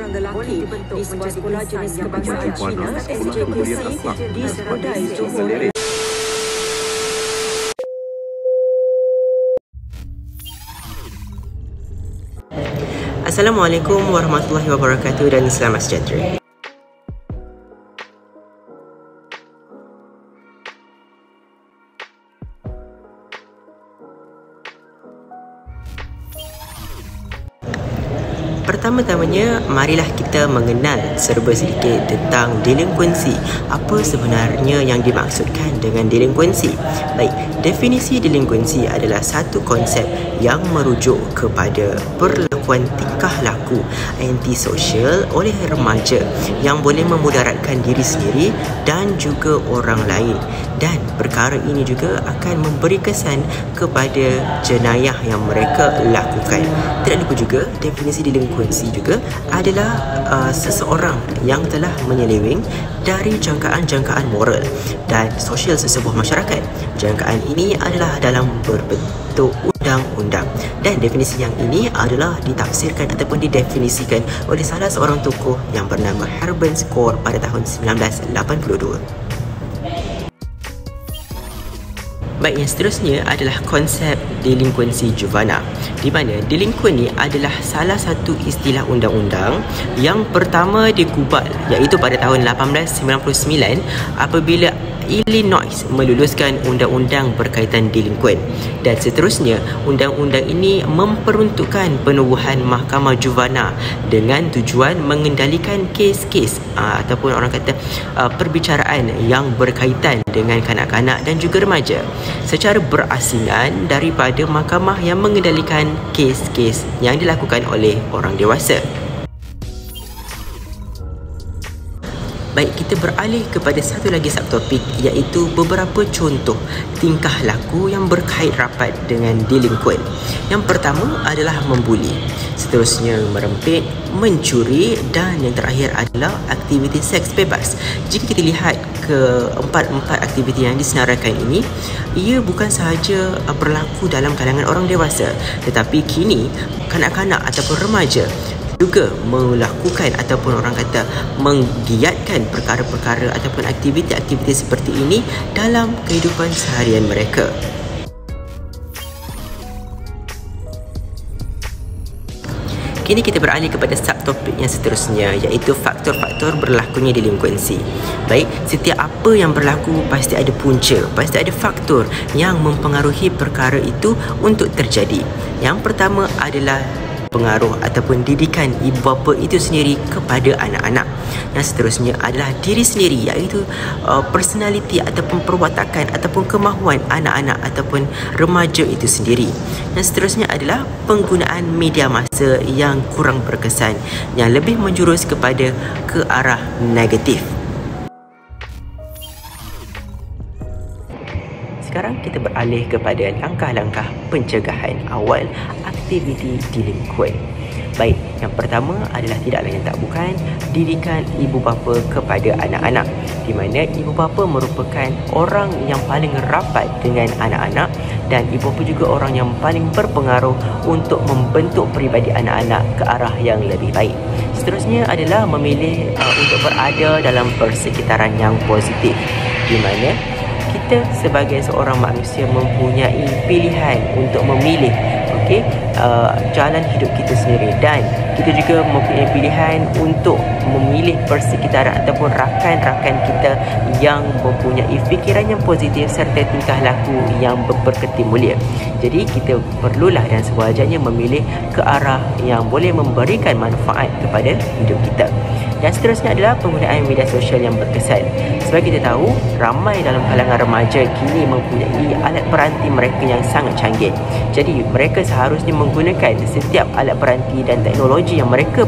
seorang lelaki di sebuah sekolah jenis kebangsaan Cina SJKC di Serodai, Johor. Assalamualaikum warahmatullahi wabarakatuh dan selamat sejahtera. Pertama-tamanya, marilah kita mengenal serba sedikit tentang delinkuensi. Apa sebenarnya yang dimaksudkan dengan delinkuensi? Baik, definisi delinkuensi adalah satu konsep yang merujuk kepada perlakuan tingkah laku antisosial oleh remaja yang boleh memudaratkan diri sendiri dan juga orang lain. Dan perkara ini juga akan memberi kesan kepada jenayah yang mereka lakukan. Tidak lupa juga, definisi delinkuensi juga adalah seseorang yang telah menyeleweng dari jangkaan-jangkaan moral dan sosial sesebuah masyarakat. Jangkaan ini adalah dalam berbentuk undang-undang, dan definisi yang ini adalah ditafsirkan ataupun didefinisikan oleh salah seorang tokoh yang bernama Herman Score pada tahun 1982. Baik, yang seterusnya adalah konsep delinkuensi juvana, di mana delinkuen ni adalah salah satu istilah undang-undang yang pertama digubal, iaitu pada tahun 1899 apabila Illinois meluluskan undang-undang berkaitan delinkuen, dan seterusnya undang-undang ini memperuntukkan penubuhan mahkamah juvana dengan tujuan mengendalikan kes-kes ataupun orang kata perbicaraan yang berkaitan dengan kanak-kanak dan juga remaja secara berasingan daripada mahkamah yang mengendalikan kes-kes yang dilakukan oleh orang dewasa. Baik, kita beralih kepada satu lagi subtopik, iaitu beberapa contoh tingkah laku yang berkait rapat dengan delinkuen. Yang pertama adalah membuli, seterusnya merempit, mencuri, dan yang terakhir adalah aktiviti seks bebas. Jika kita lihat ke empat aktiviti yang disenaraikan ini, ia bukan sahaja berlaku dalam kalangan orang dewasa, tetapi kini kanak-kanak ataupun remaja juga melakukan ataupun orang kata menggiatkan perkara-perkara ataupun aktiviti-aktiviti seperti ini dalam kehidupan seharian mereka. Kini kita beralih kepada subtopik yang seterusnya, iaitu faktor-faktor berlakunya delinkuensi. Baik, setiap apa yang berlaku pasti ada punca, pasti ada faktor yang mempengaruhi perkara itu untuk terjadi. Yang pertama adalah pengaruh ataupun didikan ibu bapa itu sendiri kepada anak-anak. Yang seterusnya adalah diri sendiri, iaitu personaliti ataupun perwatakan ataupun kemahuan anak-anak ataupun remaja itu sendiri. Yang seterusnya adalah penggunaan media massa yang kurang berkesan, yang lebih menjurus kepada ke arah negatif. Sekarang kita beralih kepada langkah-langkah pencegahan awal aktiviti delinkuen. Baik, yang pertama adalah tidak lain tak bukan didikan ibu bapa kepada anak-anak, di mana ibu bapa merupakan orang yang paling rapat dengan anak-anak, dan ibu bapa juga orang yang paling berpengaruh untuk membentuk peribadi anak-anak ke arah yang lebih baik. Seterusnya adalah memilih untuk berada dalam persekitaran yang positif, di mana kita sebagai seorang manusia mempunyai pilihan untuk memilih jalan hidup kita sendiri, dan kita juga mempunyai pilihan untuk memilih persekitaran ataupun rakan-rakan kita yang mempunyai fikiran yang positif serta tingkah laku yang berketim mulia. Jadi kita perlulah dan sewajarnya memilih ke arah yang boleh memberikan manfaat kepada hidup kita. Yang seterusnya adalah penggunaan media sosial yang berkesan. Sebagai kita tahu, ramai dalam kalangan remaja kini mempunyai alat peranti mereka yang sangat canggih. Jadi mereka seharusnya menggunakan setiap alat peranti dan teknologi yang mereka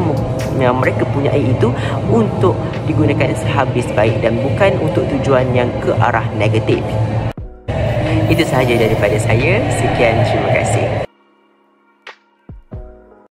punyai itu untuk digunakan sehabis baik dan bukan untuk tujuan yang ke arah negatif. Itu sahaja daripada saya. Sekian, terima kasih.